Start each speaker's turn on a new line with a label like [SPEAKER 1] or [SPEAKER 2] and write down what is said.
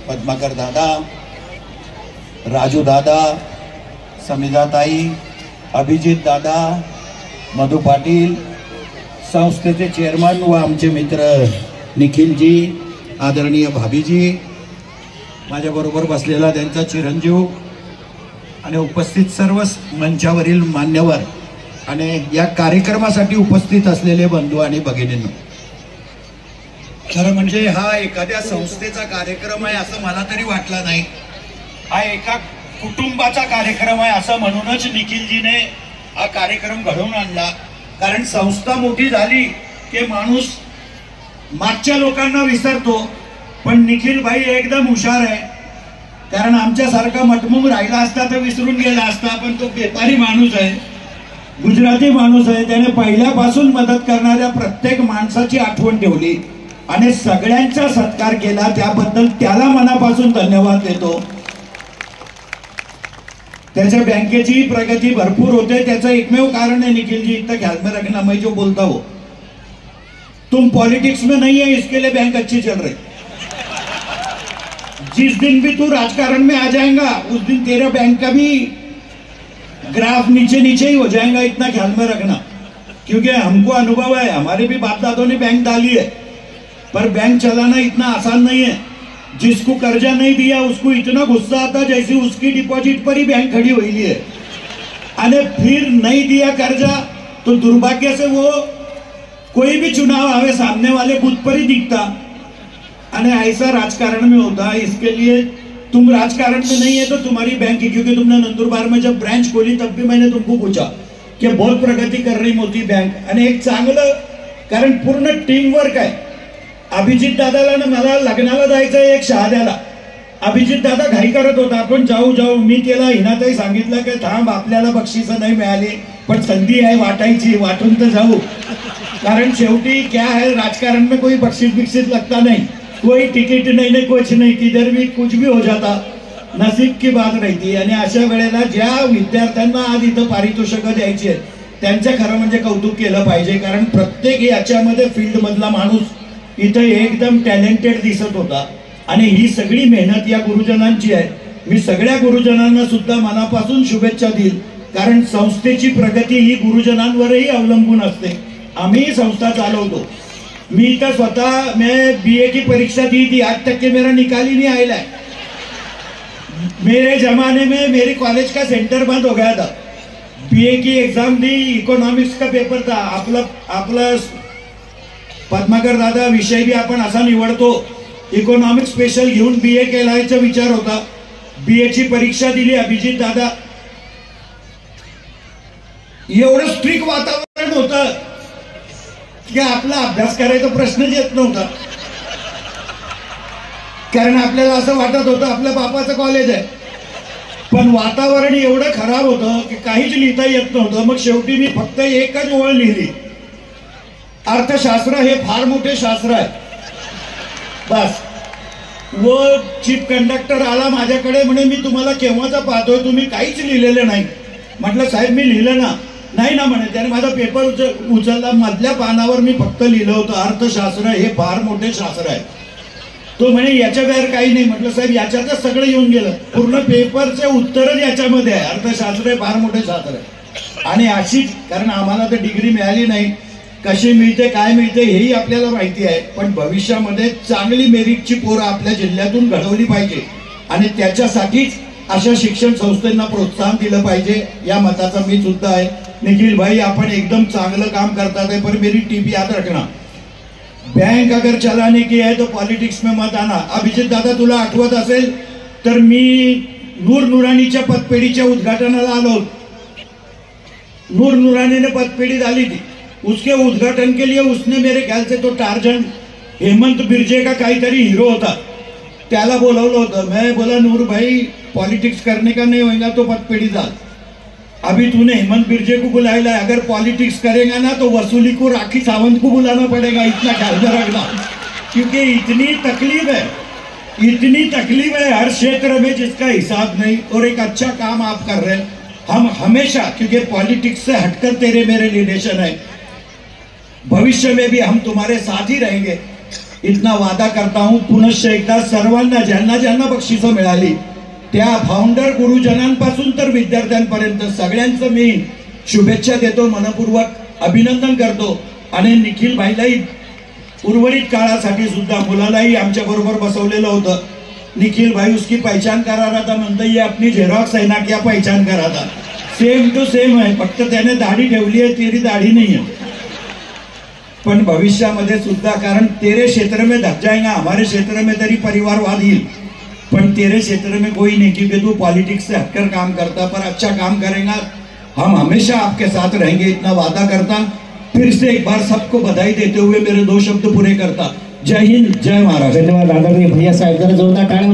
[SPEAKER 1] पद्माकर दादा, राजू दादा, समिधाताई, अभिजित दादा, मधु पाटील, संस्थेचे चेअरमन व आमचे मित्र निखिलजी, आदरणीय भाभीजी, माझ्याबरोबर बसलेला त्यांचा चिरंजीव आणि उपस्थित सर्व मंचावरील मान्यवर आणि या कार्यक्रमासाठी उपस्थित असलेले बंधू आणि भगिनींनो, खरं म्हणजे हा एखाद्या संस्थेचा कार्यक्रम आहे असं मला तरी वाटलं नाही. हा एका कुटुंबाचा कार्यक्रम आहे असं म्हणूनच निखिलजीने हा कार्यक्रम घडवून आणला. कारण संस्था मोठी झाली की माणूस मागच्या लोकांना विसरतो, पण निखिल भाई एकदम हुशार आहे. कारण आमच्यासारखा मटमुंग राहिला असता तर विसरून गेला असता, पण तो व्यापारी माणूस आहे, गुजराती माणूस आहे. त्याने पहिल्यापासून मदत करणाऱ्या प्रत्येक माणसाची आठवण ठेवली आणि सगळ्यांचा सत्कार केला. त्याबद्दल त्याला मनापासून धन्यवाद देतो. त्याच्या बँकेची प्रगती भरपूर होते. त्याचं एकमेव कारण है निखिल जी, इतना ख्याल में रखना, मैं जो बोलता हूं तुम पॉलिटिक्स में नहीं है, इसके लिए बैंक अच्छी चल रही. जिस दिन भी तू राजकारण में आ जाएगा उस दिन तेरा बैंक का भी ग्राफ नीचे नीचे ही हो जाएगा, इतना ख्याल में रखना. क्योंकि हमको अनुभव है, हमारे भी बाप दादों ने बैंक डाली है, पर बैंक चलाना इतना आसान नहीं है. जिसको कर्जा नहीं दिया उसको इतना गुस्सा आता जैसे उसकी डिपॉजिट पर ही बैंक खड़ी हुई है, और फिर नहीं दिया कर्जा तो दुर्भाग्य से वो कोई भी चुनाव आवे सामने वाले बूथ पर ही दिखता. और ऐसा राजकारण में होता है. इसके लिए तुम राजकारण में नहीं है तो तुम्हारी बैंक की, क्योंकि तुमने नंदुरबार में जब ब्रांच खोली तब भी मैंने तुमको पूछा कि बहुत प्रगति कर रही मोती बैंक. आणि एक चांगलं, कारण पूर्ण टीम वर्क आहे. अभिजित दादाला ना मला लग्नाला जायचं एक शहाद्याला. अभिजित दादा घाई करत होता, आपण जाऊ जाऊ. मी त्याला हिनाताई सांगितलं की थांब, आपल्याला बक्षीस नाही मिळाली पण संधी आहे वाटायची, वाटून तर जाऊ. कारण शेवटी क्या है, राजकारण में कोई बक्षीस बिक्षीस लगता नहीं, कोई टिकट नहीं नहीं कुछ नहीं, किधर भी कुछ भी हो जाता, नसीब की बात रहती. आणि अशा वेळेला ज्या विद्यार्थ्यांना आज इथं पारितोषिकं द्यायची आहेत त्यांचं खरं म्हणजे कौतुक केलं पाहिजे. कारण प्रत्येक याच्यामध्ये फील्ड मधला माणूस इथं एकदम टॅलेंटेड दिसत होता. आणि ही सगळी मेहनत या गुरुजनांची आहे. मी सगळ्या गुरुजनांना सुद्धा मनापासून शुभेच्छा देईल. कारण संस्थेची प्रगती ही गुरुजनांवरही अवलंबून असते. आम्ही संस्था चालवतो. मी तर स्वतः मैं बीए की परीक्षा दी थी, 8% मेरा निकाल ही नहीं आया है. मेरे जमाने में मेरी कॉलेज का सेंटर बंद हो गया था. बीए की एग्जाम दी, इकोनॉमिक्स का पेपर था. आपला पद्माकर दादा विषय भी आपण असा निवडतो, इकॉनॉमिक्स स्पेशल घेऊन बीए केलायचा विचार होता. बीए ची परीक्षा दिली. अभिजित दादा, एवढं स्ट्रिक्ट वातावरण होतं की आपला अभ्यास करायचा प्रश्नच येत नव्हता. कारण आपल्याला असं वाटत होतं आपल्या बापाचं कॉलेज आहे, पण वातावरण एवढं खराब होतं की काहीच लिहिता येत नव्हतं. मग शेवटी मी फक्त एकच ओळ लिहिली, अर्थशास्त्र हे फार मोठे शास्त्र आहे, बस. व चीफ कंडक्टर आला माझ्याकडे, म्हणे मी तुम्हाला केव्हाचा पाहतोय, तुम्ही काहीच लिहिलेलं नाही. म्हटलं साहेब मी लिहिलं ना. नाही ना म्हणे. त्याने माझा पेपर उचलला. मधल्या पानावर मी फक्त लिहिलं होतं अर्थशास्त्र हे फार मोठे शास्त्र आहे. तो म्हणे याच्या बाहेर काही नाही. म्हटलं साहेब याच्यातच सगळं येऊन गेलं, पूर्ण पेपरचे उत्तरच याच्यामध्ये आहे, अर्थशास्त्र हे फार मोठे शास्त्र आहे. आणि अशीच, कारण आम्हाला तर डिग्री मिळाली नाही, कशी मिळते काय मिळते हेही आपल्याला माहिती आहे, पण भविष्यामध्ये चांगली मेरिटची पोरं आपल्या जिल्ह्यातून घडवली पाहिजे. आणि त्याच्यासाठीच अशा शिक्षण संस्थांना प्रोत्साहन दिलं पाहिजे, या मताचा मी सुद्धा आहे. निखिल भाई आपण एकदम चांगलं काम करतात है, पर मेरी टिप याद रखना, बैंक अगर चलाने की है तो पॉलिटिक्स में मत आना. अभिजित दादा तुला आठवत असेल तर मी नूर नुरानीच्या पतपेढीच्या उद्घाटनाला आलो. नूर नुरानी ने पतपेढी डाली थी, उसके उद्घाटन के लिए उसने मेरे ख्याल से तो टार्जन हेमंत बिरजे का काहीतरी हीरो होता, त्याला बोलवलं होतं. मैं बोला नूर भाई पॉलिटिक्स करने का नहीं होगा तो पतपेढ़ी डाल. अभी तूने हेमंत बिरजे को बुलाया है, अगर पॉलिटिक्स करेगा ना तो वसूली को राखी सावंत को बुलाना पड़ेगा, इतना ख्याल में रखना. क्योंकि इतनी तकलीफ है हर क्षेत्र में जिसका हिसाब नहीं. और एक अच्छा काम आप कर रहे हैं. हम हमेशा, क्योंकि पॉलिटिक्स से हटकर तेरे मेरे रिलेशन है, भविष्य में भी हम तुम्हारे साथ ही रहेंगे. इतना वादा करता हूं पुनश्च एकदा सर्वांना ज्यांना ज्यांना बक्षिसं मिळाली त्या फाउंडर गुरुजनांपासून तर विद्यार्थ्यांपर्यंत सगळ्यांचं मी शुभेच्छा देतो, मनपूर्वक अभिनंदन करतो आणि निखिल भाईलाही उर्वरित काळासाठी सुद्धा मुलालाही आमच्या बरोबर बसवलेलं होतं। निखिल भाई उसकी पहचान करा रहा था, म्हणता ये अपनी झेरॉक्स है ना, क्या पहचान करा था, सेम टू सेम आहे, फक्त त्याने दाढी ठेवली आहे, तेरी दाढी नहीं है। पण भविष्यामध्ये सुद्धा, कारण तेरे क्षेत्र में धक जाएगा, हमारे क्षेत्र में तेरी परिवारवाद येईल, पण तेरे क्षेत्र में कोई नहीं, क्योंकि तू पॉलिटिक्स से हटकर काम करता, पर अच्छा काम करेगा, हम हमेशा आपके साथ रहेंगे, इतना वादा करता। फिर से एक बार सबको बधाई देते हुए मेरे 2 शब्द पूरे करता। जय हिंद, जय महाराष्ट्र।
[SPEAKER 2] धन्यवाद आदरणीय भैया साहेब, जरा जोरदार टाळ्या